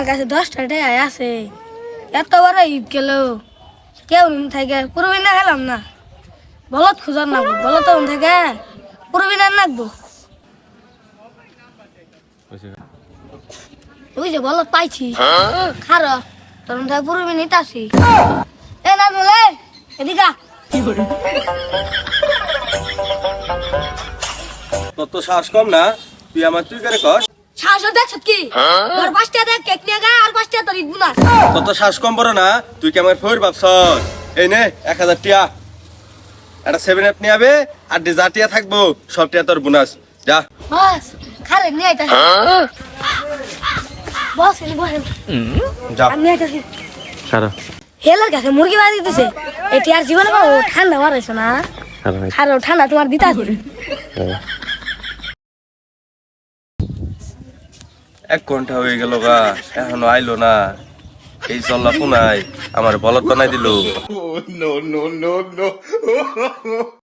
আমার কাছে 10টা টাকা আছে, এত বড় ঈদ গেল কেউ থাকে পুরবি না খেলাম না, বলত খুঁজার নাগবো, বলত থেকে পুরবি না নাগবো। ওই যে বলত পাইছি, খারো তোর থেকে পুরবি নিতে আসি। এ না বলে এদিকা তোর তো সাহস কম না, তুই আমার তুই করে কর। সাহস দেখছ কি? তোর 5টা দেখ কেক নিয়ে গা, আর 5টা তোর ঈদ বোনাস। তোর তো সাহস কম বড় না, তুই কি আমার ফের ভাবছ? এই নে 1000 টিয়া, একটা 7 আপ নিয়ে আবে, আর যা টিয়া থাকবো সব টিয়া তোর বোনাস। যা বস খারে নিয়ে আইতাছি। বস এনে বস যা। আমি আইতাছি। খারো হেলার কাছে মুরগি বাজি দিতেছে, এটি আর জীবনে পাবো ঠান্ডা মারাইছো না। খারো ঠান্ডা তোমার দিতে আসবে। 1 ঘন্টা হয়ে গেল গা, এখনো আইলো না। এই চল্লা পুনাই আমার বলদ বানাই দিল।